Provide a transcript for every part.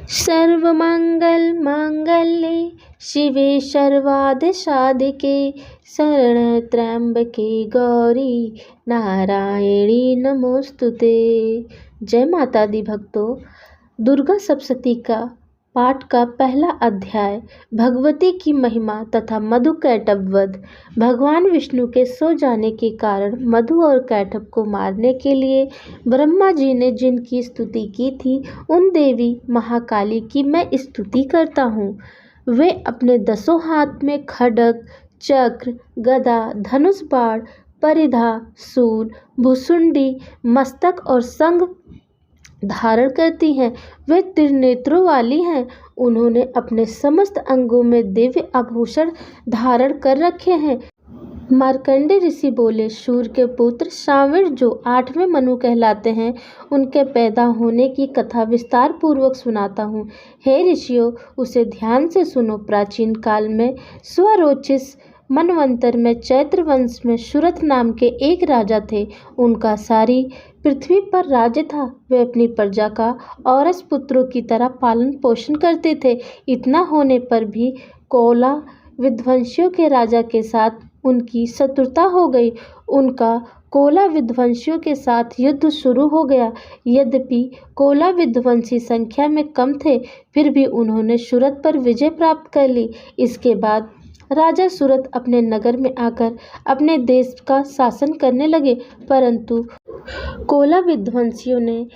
सर्वमङ्गलमाङ्गल्ये शिवे सर्वार्थसाधिके शरण्ये त्र्यंबके गौरी नारायणी नमोस्तुते। जय माता दी भक्तों, दुर्गा सप्तशती का पाठ का पहला अध्याय भगवती की महिमा तथा मधु कैटभ वध। भगवान विष्णु के सो जाने के कारण मधु और कैटभ को मारने के लिए ब्रह्मा जी ने जिनकी स्तुति की थी, उन देवी महाकाली की मैं स्तुति करता हूँ। वे अपने 10 हाथ में खड्ग, चक्र, गदा, धनुष बाण, परिधा, शूल, भुसुंडी, मस्तक और शंख धारण करती हैं। वे त्रिनेत्रों वाली हैं। उन्होंने अपने समस्त अंगों में दिव्य आभूषण धारण कर रखे हैं। मार्कंडेय ऋषि बोले, सूर्य के पुत्र सांवण जो 8वें मनु कहलाते हैं, उनके पैदा होने की कथा विस्तार पूर्वक सुनाता हूँ। हे ऋषियों, उसे ध्यान से सुनो। प्राचीन काल में स्वरोचिष मनवंतर में चैत्र वंश में सुरथ नाम के एक राजा थे। उनका सारी पृथ्वी पर राज्य था। वे अपनी प्रजा का औरस पुत्रों की तरह पालन पोषण करते थे। इतना होने पर भी कोला विध्वंसियों के राजा के साथ उनकी शत्रुता हो गई। उनका कोला विध्वंसियों के साथ युद्ध शुरू हो गया। यद्यपि कोला विध्वंसी संख्या में कम थे, फिर भी उन्होंने सुरथ पर विजय प्राप्त कर ली। इसके बाद राजा सुरथ अपने नगर में आकर अपने देश का शासन करने लगे, परंतु कोला विध्वंसियों ने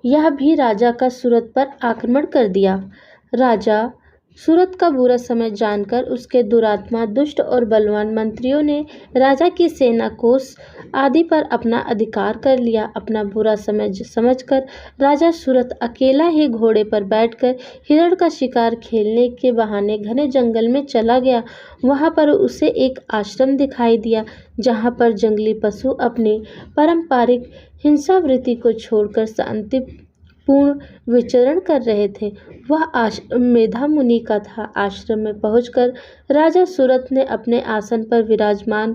यह भी राजा का सुरथ पर आक्रमण कर दिया। राजा सुरथ का बुरा समय जानकर उसके दुरात्मा, दुष्ट और बलवान मंत्रियों ने राजा की सेना, कोष आदि पर अपना अधिकार कर लिया। अपना बुरा समय समझकर राजा सुरथ अकेला ही घोड़े पर बैठकर हिरण का शिकार खेलने के बहाने घने जंगल में चला गया। वहां पर उसे एक आश्रम दिखाई दिया, जहां पर जंगली पशु अपनी पारंपरिक हिंसावृत्ति को छोड़कर शांतिपूर्ण विचरण कर रहे थे। वह आश्रम मेधा मुनि का था। आश्रम में पहुंचकर राजा सुरथ ने अपने आसन पर विराजमान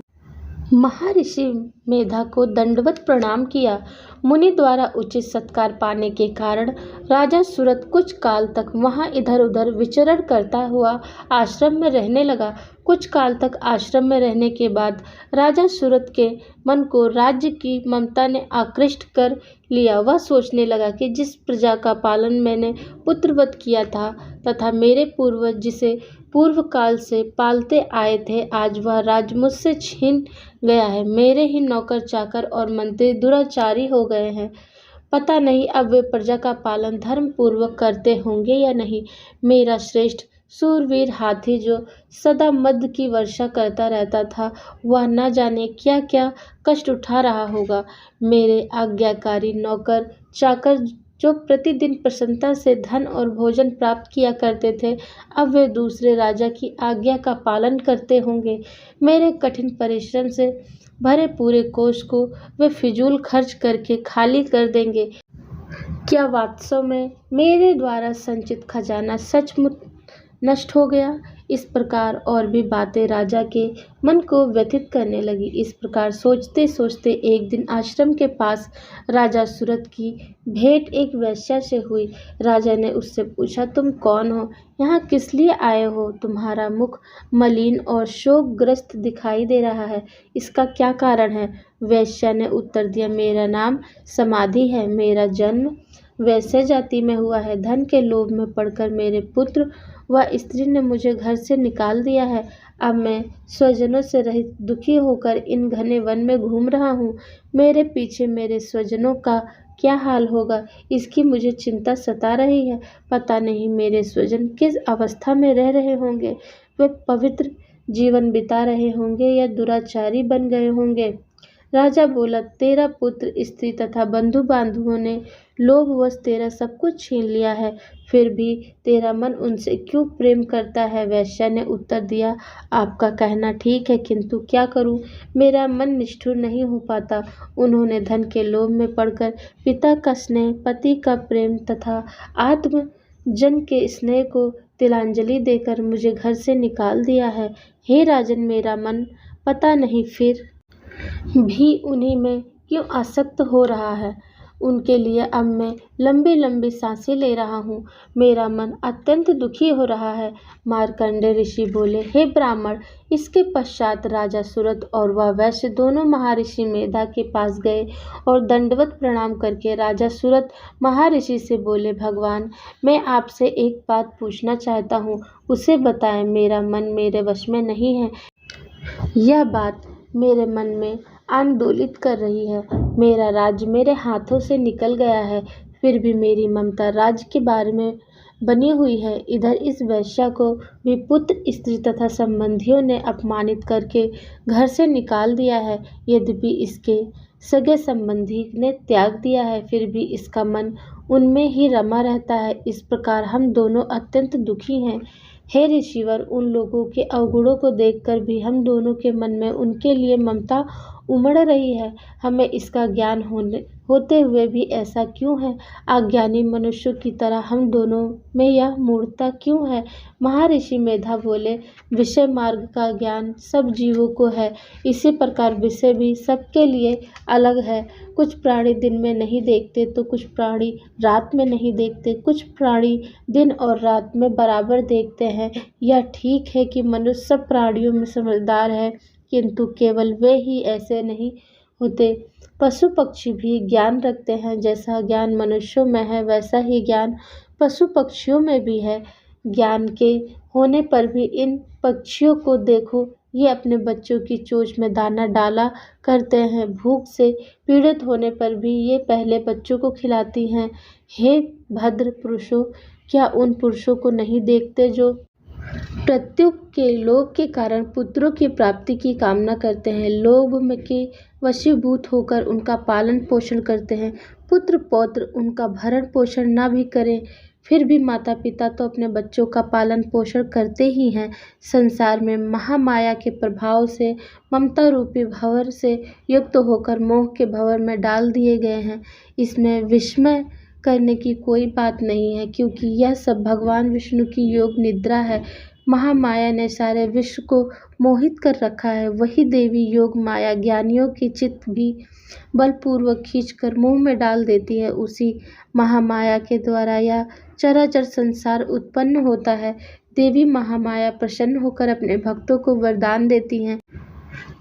महर्षि मेधा को दंडवत प्रणाम किया। मुनि द्वारा उचित सत्कार पाने के कारण राजा सुरथ कुछ काल तक वहां इधर उधर विचरण करता हुआ आश्रम में रहने लगा। कुछ काल तक आश्रम में रहने के बाद राजा सुरथ के मन को राज्य की ममता ने आकृष्ट कर लिया। वह सोचने लगा कि जिस प्रजा का पालन मैंने पुत्रवत किया था तथा मेरे पूर्वज जिसे पूर्व काल से पालते आए थे, आज वह राज्य मुझसे छीन गया है। मेरे ही नौकर चाकर और मंत्री दुराचारी हो गए हैं। पता नहीं अब वे प्रजा का पालन धर्म पूर्वक करते होंगे या नहीं। मेरा श्रेष्ठ सूरवीर हाथी जो सदा मद की वर्षा करता रहता था, वह न जाने क्या क्या कष्ट उठा रहा होगा। मेरे आज्ञाकारी नौकर चाकर जो प्रतिदिन प्रसन्नता से धन और भोजन प्राप्त किया करते थे, अब वे दूसरे राजा की आज्ञा का पालन करते होंगे। मेरे कठिन परिश्रम से भरे पूरे कोष को वे फिजूल खर्च करके खाली कर देंगे। क्या वास्तव में मेरे द्वारा संचित खजाना सचमुच नष्ट हो गया? इस प्रकार और भी बातें राजा के मन को व्यथित करने लगी। इस प्रकार सोचते सोचते एक दिन आश्रम के पास राजा सुरथ की भेंट एक वेश्या से हुई। राजा ने उससे पूछा, तुम कौन हो? यहाँ किस लिए आए हो? तुम्हारा मुख मलिन और शोकग्रस्त दिखाई दे रहा है। इसका क्या कारण है? वेश्या ने उत्तर दिया, मेरा नाम समाधि है। मेरा जन्म वैश्य जाति में हुआ है। धन के लोभ में पड़कर मेरे पुत्र व स्त्री ने मुझे घर से निकाल दिया है। अब मैं स्वजनों से रहित दुखी होकर इन घने वन में घूम रहा हूँ। मेरे पीछे मेरे स्वजनों का क्या हाल होगा, इसकी मुझे चिंता सता रही है। पता नहीं मेरे स्वजन किस अवस्था में रह रहे होंगे। वे पवित्र जीवन बिता रहे होंगे या दुराचारी बन गए होंगे। राजा बोला, तेरा पुत्र, स्त्री तथा बंधु बांधवों ने लोभवश तेरा सब कुछ छीन लिया है, फिर भी तेरा मन उनसे क्यों प्रेम करता है? वेश्या ने उत्तर दिया, आपका कहना ठीक है, किंतु क्या करूं? मेरा मन निष्ठुर नहीं हो पाता। उन्होंने धन के लोभ में पड़कर पिता का स्नेह, पति का प्रेम तथा आत्म जन के स्नेह को तिलांजलि देकर मुझे घर से निकाल दिया है। हे राजन, मेरा मन पता नहीं फिर भी उन्हीं में क्यों आसक्त हो रहा है। उनके लिए अब मैं लंबी लंबी सांसें ले रहा हूँ। मेरा मन अत्यंत दुखी हो रहा है। मार्कंडेय ऋषि बोले, हे ब्राह्मण। इसके पश्चात राजा सुरथ और वह वैश्य दोनों महर्षि मेधा के पास गए और दंडवत प्रणाम करके राजा सुरथ महर्षि से बोले, भगवान, मैं आपसे एक बात पूछना चाहता हूँ, उसे बताएं। मेरा मन मेरे वश में नहीं है। यह बात मेरे मन में आंदोलित कर रही है। मेरा राज्य मेरे हाथों से निकल गया है, फिर भी मेरी ममता राज्य के बारे में बनी हुई है। इधर इस वेश्या को भी पुत्र, स्त्री तथा संबंधियों ने अपमानित करके घर से निकाल दिया है। यद्यपि इसके सगे संबंधी ने त्याग दिया है, फिर भी इसका मन उनमें ही रमा रहता है। इस प्रकार हम दोनों अत्यंत दुखी हैं। हे ऋषिवर, उन लोगों के अवगुणों को देखकर भी हम दोनों के मन में उनके लिए ममता उमड़ रही है। हमें इसका ज्ञान होते हुए भी ऐसा क्यों है? अज्ञानी मनुष्यों की तरह हम दोनों में यह मूढ़ता क्यों है? महर्षि मेधा बोले, विषय मार्ग का ज्ञान सब जीवों को है, इसी प्रकार विषय भी सबके लिए अलग है। कुछ प्राणी दिन में नहीं देखते तो कुछ प्राणी रात में नहीं देखते, कुछ प्राणी दिन और रात में बराबर देखते हैं। यह ठीक है कि मनुष्य सब प्राणियों में समझदार है, किंतु केवल वे ही ऐसे नहीं होते। पशु पक्षी भी ज्ञान रखते हैं। जैसा ज्ञान मनुष्यों में है, वैसा ही ज्ञान पशु पक्षियों में भी है। ज्ञान के होने पर भी इन पक्षियों को देखो, ये अपने बच्चों की चोंच में दाना डाला करते हैं। भूख से पीड़ित होने पर भी ये पहले बच्चों को खिलाती हैं। हे भद्र पुरुषों, क्या उन पुरुषों को नहीं देखते जो मृत्यु के लोभ के कारण पुत्रों की प्राप्ति की कामना करते हैं, लोभ में के वशीभूत होकर उनका पालन पोषण करते हैं। पुत्र पौत्र उनका भरण पोषण न भी करें, फिर भी माता पिता तो अपने बच्चों का पालन पोषण करते ही हैं। संसार में महामाया के प्रभाव से ममता रूपी भंवर से युक्त होकर मोह के भंवर में डाल दिए गए हैं। इसमें विस्मय करने की कोई बात नहीं है, क्योंकि यह सब भगवान विष्णु की योग निद्रा है। महामाया ने सारे विश्व को मोहित कर रखा है। वही देवी योग माया ज्ञानियों की चित्त भी बलपूर्वक खींचकर मोह में डाल देती है। उसी महामाया के द्वारा यह चराचर संसार उत्पन्न होता है। देवी महामाया प्रसन्न होकर अपने भक्तों को वरदान देती हैं,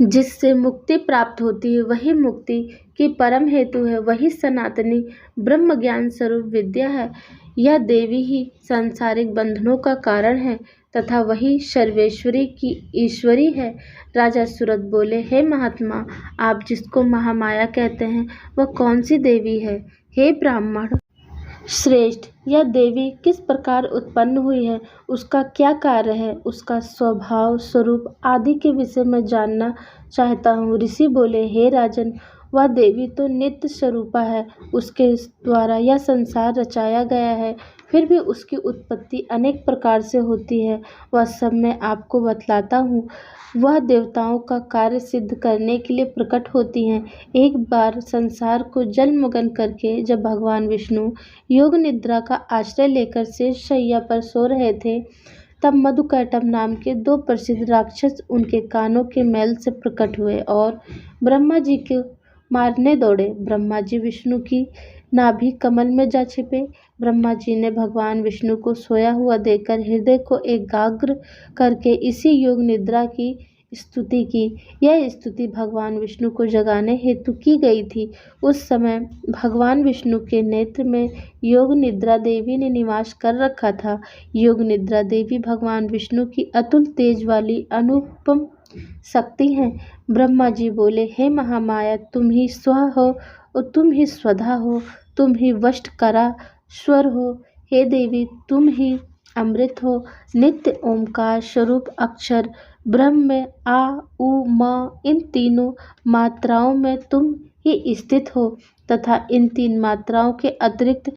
जिससे मुक्ति प्राप्त होती है। वही मुक्ति की परम हेतु है, वही सनातनी ब्रह्म ज्ञान स्वरूप विद्या है। यह देवी ही सांसारिक बंधनों का कारण है तथा वही सर्वेश्वरी की ईश्वरी है। राजा सुरथ बोले, हे महात्मा, आप जिसको महामाया कहते हैं वह कौन सी देवी है? हे ब्राह्मण श्रेष्ठ, यह देवी किस प्रकार उत्पन्न हुई है, उसका क्या कार्य है, उसका स्वभाव स्वरूप आदि के विषय में जानना चाहता हूँ। ऋषि बोले, हे राजन, वह देवी तो नित्य स्वरूपा है, उसके द्वारा यह संसार रचाया गया है। फिर भी उसकी उत्पत्ति अनेक प्रकार से होती है, वह सब मैं आपको बतलाता हूँ। वह देवताओं का कार्य सिद्ध करने के लिए प्रकट होती हैं। एक बार संसार को जलमग्न करके जब भगवान विष्णु योग निद्रा का आश्रय लेकर शेष शैया पर सो रहे थे, तब मधुकैटभ नाम के दो प्रसिद्ध राक्षस उनके कानों के मैल से प्रकट हुए और ब्रह्मा जी को मारने दौड़े। ब्रह्मा जी विष्णु की नाभि कमल में जा छिपे। ब्रह्मा जी ने भगवान विष्णु को सोया हुआ देखकर हृदय को एकाग्र करके इसी योग निद्रा की स्तुति की। यह स्तुति भगवान विष्णु को जगाने हेतु की गई थी। उस समय भगवान विष्णु के नेत्र में योग निद्रा देवी ने निवास कर रखा था। योग निद्रा देवी भगवान विष्णु की अतुल तेज वाली अनुपम शक्ति हैं। ब्रह्मा जी बोले, हे महामाया, तुम ही स्व हो और तुम ही स्वधा हो, तुम ही वष्ट करा स्वर हो। हे देवी, तुम ही अमृत हो, नित्य ओंकार स्वरूप अक्षर ब्रह्म में आ उ म इन तीनों मात्राओं में तुम ही स्थित हो तथा इन तीन मात्राओं के अतिरिक्त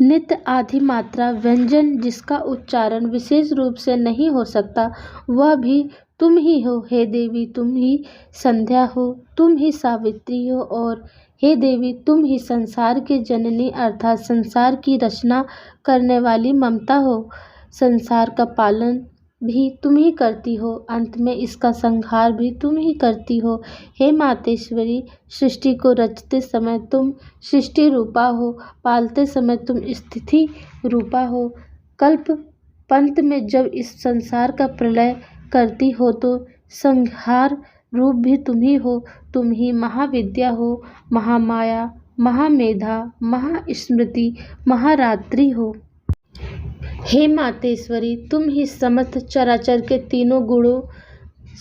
नित्य आदि मात्रा व्यंजन जिसका उच्चारण विशेष रूप से नहीं हो सकता, वह भी तुम ही हो। हे देवी, तुम ही संध्या हो, तुम ही सावित्री हो, और हे देवी, तुम ही संसार की जननी अर्थात संसार की रचना करने वाली ममता हो। संसार का पालन भी तुम ही करती हो, अंत में इसका संहार भी तुम ही करती हो। हे मातेश्वरी, सृष्टि को रचते समय तुम सृष्टि रूपा हो, पालते समय तुम स्थिति रूपा हो, कल्प पंत में जब इस संसार का प्रलय करती हो तो संहार रूप भी तुम ही हो। तुम ही महाविद्या हो, महामाया, महामेधा, महास्मृति, महारात्रि हो। हे मातेश्वरी, तुम ही समस्त चराचर के तीनों गुणों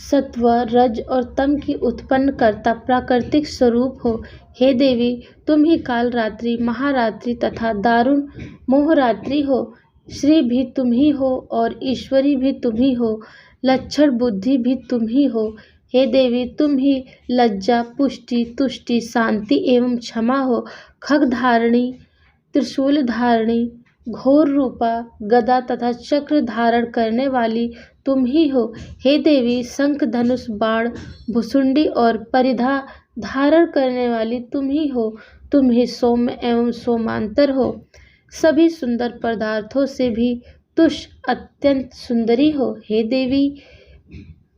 सत्व, रज और तम की उत्पन्न करता प्राकृतिक स्वरूप हो। हे देवी, तुम ही काल रात्रि, महारात्रि तथा दारुण मोहरात्रि हो। श्री भी तुम ही हो और ईश्वरी भी तुम ही हो, लक्षण बुद्धि भी तुम ही हो। हे देवी, तुम ही लज्जा, पुष्टि, तुष्टि, शांति एवं क्षमा हो। खग धारणी, त्रिशूल धारणी, घोर रूपा, गदा तथा चक्र धारण करने वाली तुम ही हो। हे देवी, शंख, धनुष, बाण, भुसुंडी और परिधा धारण करने वाली तुम ही हो। तुम ही सौम्य एवं सोमांतर हो, सभी सुंदर पदार्थों से भी तुष अत्यंत सुंदरी हो। हे देवी,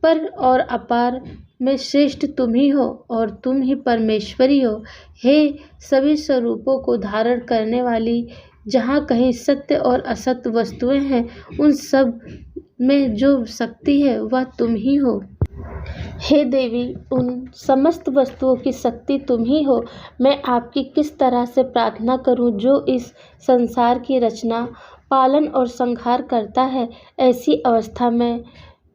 पर और अपार में श्रेष्ठ तुम ही हो और तुम ही परमेश्वरी हो। हे सभी स्वरूपों को धारण करने वाली, जहाँ कहीं सत्य और असत्य वस्तुएं हैं, उन सब में जो शक्ति है वह तुम ही हो। हे देवी, उन समस्त वस्तुओं की शक्ति तुम ही हो। मैं आपकी किस तरह से प्रार्थना करूं जो इस संसार की रचना, पालन और संहार करता है। ऐसी अवस्था में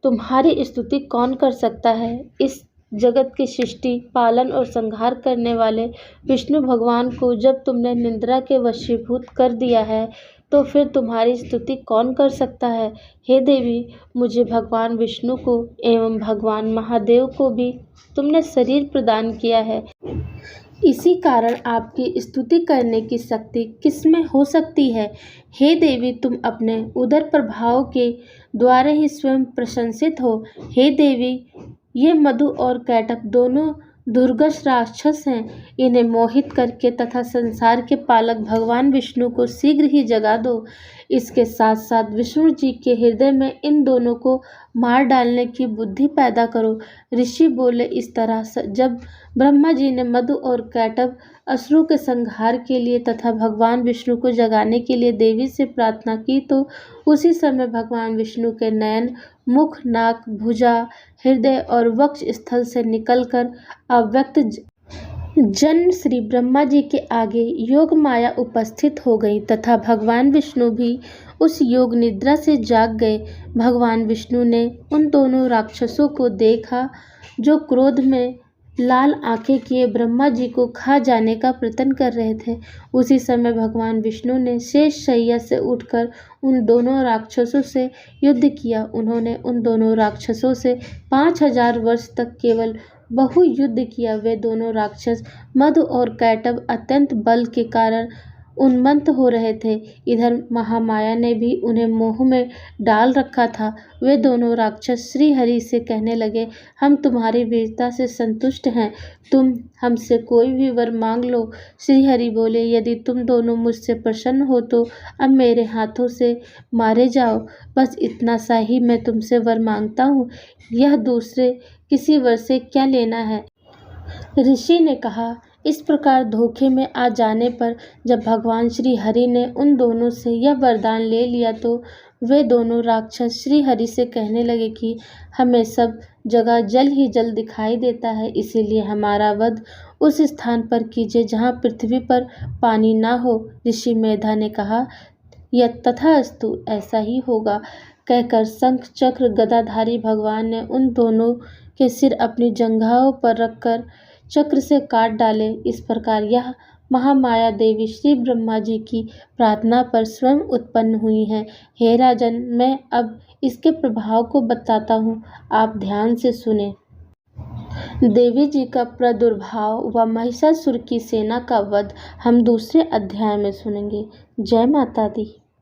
तुम्हारी स्तुति कौन कर सकता है। इस जगत की सृष्टि, पालन और संहार करने वाले विष्णु भगवान को जब तुमने निद्रा के वशीभूत कर दिया है तो फिर तुम्हारी स्तुति कौन कर सकता है। हे देवी, मुझे भगवान विष्णु को एवं भगवान महादेव को भी तुमने शरीर प्रदान किया है। इसी कारण आपकी स्तुति करने की शक्ति किसमें हो सकती है। हे देवी, तुम अपने उदर प्रभाव के द्वारा ही स्वयं प्रशंसित हो। हे देवी, ये मधु और कैटभ दोनों दुर्गस राक्षस हैं। इन्हें मोहित करके तथा संसार के पालक भगवान विष्णु को शीघ्र ही जगा दो। इसके साथ साथ विष्णु जी के हृदय में इन दोनों को मार डालने की बुद्धि पैदा करो। ऋषि बोले। इस तरह जब ब्रह्मा जी ने मधु और कैटभ असुरों के संहार के लिए तथा भगवान विष्णु को जगाने के लिए देवी से प्रार्थना की तो उसी समय भगवान विष्णु के नयन, मुख, नाक, भुजा, हृदय और वक्ष स्थल से निकलकर अव्यक्त जन्म श्री ब्रह्मा जी के आगे योग माया उपस्थित हो गई तथा भगवान विष्णु भी उस योग निद्रा से जाग गए। भगवान विष्णु ने उन दोनों राक्षसों को देखा जो क्रोध में लाल आंखें किए ब्रह्मा जी को खा जाने का प्रयत्न कर रहे थे। उसी समय भगवान विष्णु ने शेष शैया से उठकर उन दोनों राक्षसों से युद्ध किया। उन्होंने उन दोनों राक्षसों से 5000 वर्ष तक केवल बहु युद्ध किया। वे दोनों राक्षस मधु और कैटभ अत्यंत बल के कारण उन्मत्त हो रहे थे। इधर महामाया ने भी उन्हें मोह में डाल रखा था। वे दोनों राक्षस श्री हरि से कहने लगे, हम तुम्हारी वीरता से संतुष्ट हैं, तुम हमसे कोई भी वर मांग लो। श्री हरि बोले, यदि तुम दोनों मुझसे प्रसन्न हो तो अब मेरे हाथों से मारे जाओ। बस इतना सा ही मैं तुमसे वर मांगता हूँ, यह दूसरे किसी वर से क्या लेना है। ऋषि ने कहा, इस प्रकार धोखे में आ जाने पर जब भगवान श्री हरि ने उन दोनों से यह वरदान ले लिया तो वे दोनों राक्षस श्री हरि से कहने लगे कि हमें सब जगह जल ही जल दिखाई देता है, इसीलिए हमारा वध उस स्थान पर कीजिए जहाँ पृथ्वी पर पानी ना हो। ऋषि मेधा ने कहा, यह तथास्तु, ऐसा ही होगा। कहकर शंख चक्र गदाधारी भगवान ने उन दोनों के सिर अपनी जंघाओं पर रखकर चक्र से काट डाले। इस प्रकार यह महामाया देवी श्री ब्रह्मा जी की प्रार्थना पर स्वयं उत्पन्न हुई हैं। हे राजन, मैं अब इसके प्रभाव को बताता हूँ, आप ध्यान से सुने। देवी जी का प्रादुर्भाव व महिषासुर की सेना का वध हम दूसरे अध्याय में सुनेंगे। जय माता दी।